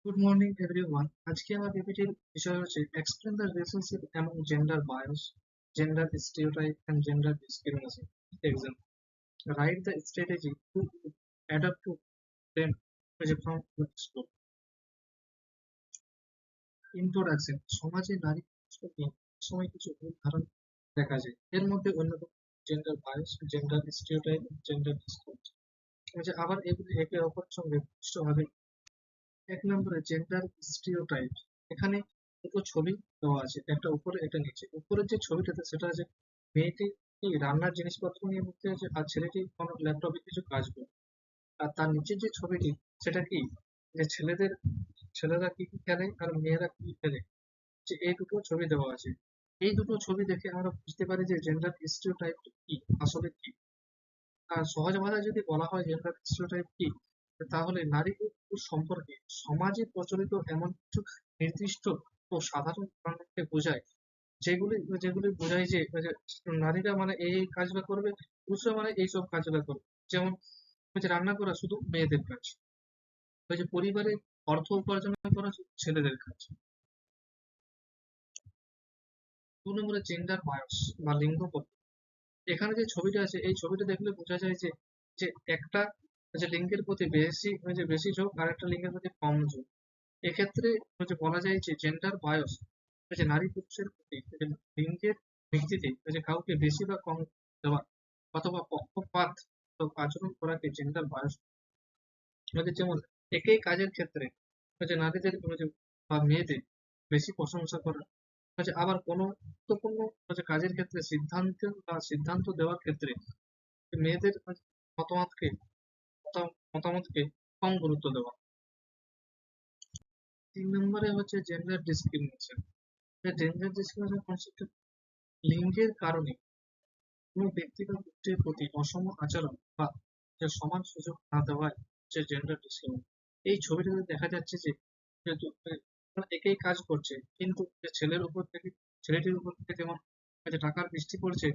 Good morning everyone. আজকে আমার পিপিটির বিষয় হচ্ছে explain the relationship among gender bias, gender stereotype and gender discrimination. Example, write the strategy to adapt to them from school. Introduction, সমাজে নারী পুরুষকে সময় কিছু ভুল ধারণা দেখা যায়। এর মধ্যে অন্যতম gender bias, gender stereotype, gender discrimination. আবার এগুলি একে অপরের সঙ্গে ঘনিষ্ঠভাবে। এক নম্বরে জেন্ডার স্টিরিওটাইপ। এখানে দুটো ছবি দেওয়া আছে, একটা উপরে একটা নিচে। উপরের যে ছবিটাতে সেটা আছে মেয়েটি কি রান্নার জিনিসপত্র নিয়ে বসে আছে আর ছেলেটি কোনো ল্যাপটপে কিছু কাজ করে। আর তার নিচের যে ছবিটি সেটা কি, যে ছেলেরা কি কি খেলে আর মেয়েরা কি কি খেলে, যে এই দুটো ছবি দেওয়া আছে। এই দুটো ছবি দেখে আমরা বুঝতে পারি যে জেন্ডার স্টিরিওটাইপ কি আসলে কি। আর সহজ ভাষায় যদি বলা হয় জেন্ডার স্টিরিওটাইপ কি, তাহলে নারী ও পুরুষ সম্পর্কে সমাজে প্রচলিত এমন কিছু নির্দিষ্ট ও সাধারণ ধারণাকে বোঝায়, যেগুলি যেগুলি বোঝায় যে নারীরা মানে এই কাজগুলো করবে, পুরুষরা মানে এইসব কাজগুলো করবে। যেমন রান্না করা শুধু মেয়েদের কাজ, পরিবারে অর্থ উপার্জন করা শুধু ছেলেদের কাজ। 2 নম্বরে জেন্ডার বায়োস বা লিঙ্গ পদ্ধতি। এখানে যে ছবিটা আছে এই ছবিটা দেখলে বোঝা যায় যে যে একটা লিঙ্গের প্রতি বেশি ঝোঁক আর একটা লিঙ্গের প্রতি কম ঝোঁক। এক্ষেত্রে বলা যায় যে জেন্ডার বায়োস নারী পুরুষের প্রতি লিঙ্গের ভিত্তিতে কাউকে বেশি বা কম দেওয়া অথবা পক্ষপাত আচরণ করাকে জেন্ডার বায়োস। যেমন একই কাজের ক্ষেত্রে নারীদের বা মেয়েদের বেশি প্রশংসা করা, আবার কোনো গুরুত্বপূর্ণ কাজের ক্ষেত্রে সিদ্ধান্ত দেওয়ার ক্ষেত্রে মেয়েদের মতামতকে মতামতকে কম গুরুত্ব দেওয়া। 3 নম্বরে হচ্ছে gender discrimination. Gender discrimination concept লিঙ্গের কারণে কোনো ব্যক্তি বা গোষ্ঠীর প্রতি অসম আচরণ বা সমান সুযোগ না দেওয়ায় যে জেন্ডার ডিসক্রিমিনেশন। এই ছবিটাতে দেখা যাচ্ছে যে একই কাজ করছে কিন্তু ছেলেটির উপর থেকে যেমন টাকার বৃষ্টি পড়ছে,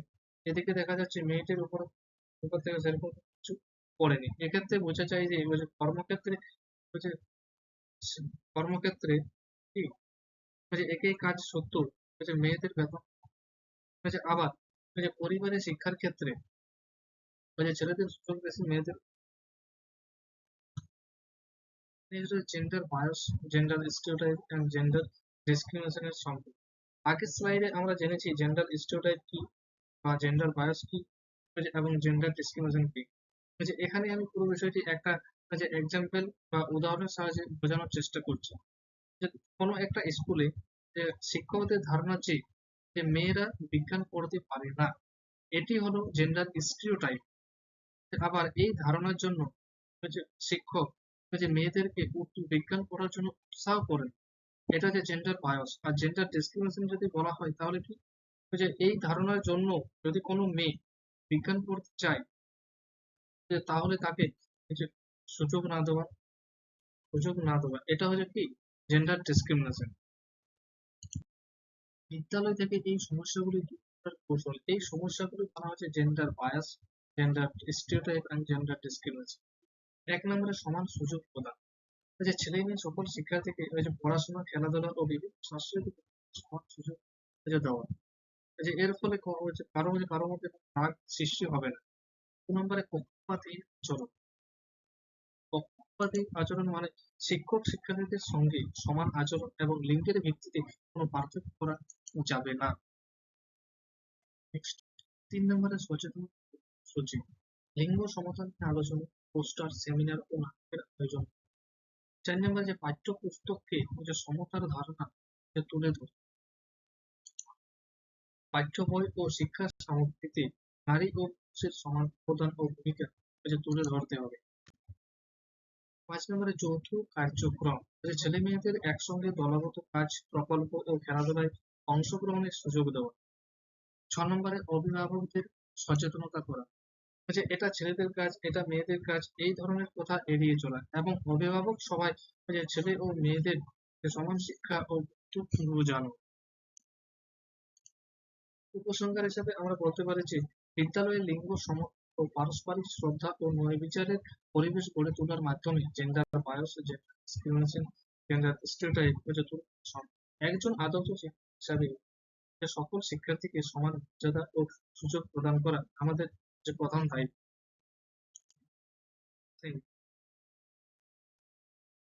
এদিকে দেখা যাচ্ছে মেয়েটির উপর থেকে সেরকম কিছু পড়েনি। এক্ষেত্রে বোঝা যায় যে কর্মক্ষেত্রে হচ্ছে কর্মক্ষেত্রে কি একই কাজ সত্ত্বেও মেয়েদের বেতন, আবার পরিবারের শিক্ষার ক্ষেত্রে ছেলেদের সুযোগ বেশি মেয়েদের। Gender bias, gender stereotype and gender ডিসক্রিমিনেশনের সম্পর্ক। আগের স্লাইডে আমরা জেনেছি জেন্ডার স্টিরিওটাইপ কি বা জেন্ডার বায়োস কি এবং জেন্ডার ডিসক্রিমিনেশন কি। এখানে আমি পুরো বিষয়টি একটা এক্সাম্পল বা উদাহরণের সাহায্যে বোঝানোর চেষ্টা করছি। যে কোনো একটা স্কুলে শিক্ষকদের ধারণা যে মেয়েরা বিজ্ঞান পড়তে পারে না, এটি হলো জেন্ডার স্টিরিওটাইপ। আবার এই ধারণার জন্য শিক্ষক মেয়েদেরকে বিজ্ঞান পড়ার জন্য উৎসাহ করেন, এটা যে জেন্ডার বায়োস। আর জেন্ডার ডিসক্রিমিনেশন যদি বলা হয় তাহলে কি, এই ধারণার জন্য যদি কোনো মেয়ে বিজ্ঞান পড়তে চায় তাহলে তাকে যে সুযোগ না দেওয়া এটা হচ্ছে কি জেন্ডার ডিসক্রিমিনেশন। বিদ্যালয় থেকে এই সমস্যাগুলি দূর করার কৌশল, এই সমস্যাগুলি বলা হচ্ছে gender bias, gender stereotype and gender discrimination. 1 নম্বরে সমান সুযোগ প্রদান। ছেলে মেয়ে সকল শিক্ষার্থীকে পড়াশোনা, খেলাধুলা ও বিভিন্ন সাংস্কৃতিক সমান সুযোগ দেওয়া। এর ফলে কারো মধ্যে রাগ সৃষ্টি হবে না। 2 নম্বরে পক্ষপাতহীন আচরণ। পক্ষপাতহীন আচরণ মানে শিক্ষক শিক্ষার্থীদের সঙ্গে সমান আচরণ এবং লিঙ্গের ভিত্তিতে কোনো পার্থক্য করা যাবে না। নেক্সট, 3 নম্বরে সচেতন সচিব। লিঙ্গ সমতা নিয়ে আলোচনা, পোস্টার, সেমিনার ও নাটকের আয়োজন। 4 নম্বরে পাঠ্যপুস্তককে সমতার ধারণা তুলে ধরে পাঠ্য বই ও শিক্ষা সামগ্রীতে নারী ও পুরুষের সমান অবদান ও ভূমিকা তুলে ধরতে হবে। 5 নম্বরে যৌথ কার্যক্রম। ছেলে মেয়েদের একসঙ্গে দলগত কাজ, প্রকল্প ও খেলাধুলায় অংশগ্রহণের সুযোগ দেওয়া। 6 নম্বরে অভিভাবকদের সচেতনতা করা। এটা ছেলেদের কাজ, এটা মেয়েদের কাজ, এই ধরনের কথা এড়িয়ে চলা এবং অভিভাবক সবাই ছেলে ও মেয়েদের সমান শিক্ষা ও গুরুত্ব বোঝানো। উপসংহার হিসেবে আমরা বলতে পারি যে বিদ্যালয়ে লিঙ্গ সমতা ও পারস্পরিক শ্রদ্ধা ও ন্যায় বিচারের পরিবেশ গড়ে তোলার মাধ্যমে gender bias, gender discrimination gender stereotype দূর সম্ভব। একজন আদর্শ শিক্ষক হিসাবে যে সকল শিক্ষার্থীকে সমান মর্যাদা ও সুযোগ প্রদান করা আমাদের যে প্রধান দায়িত্ব।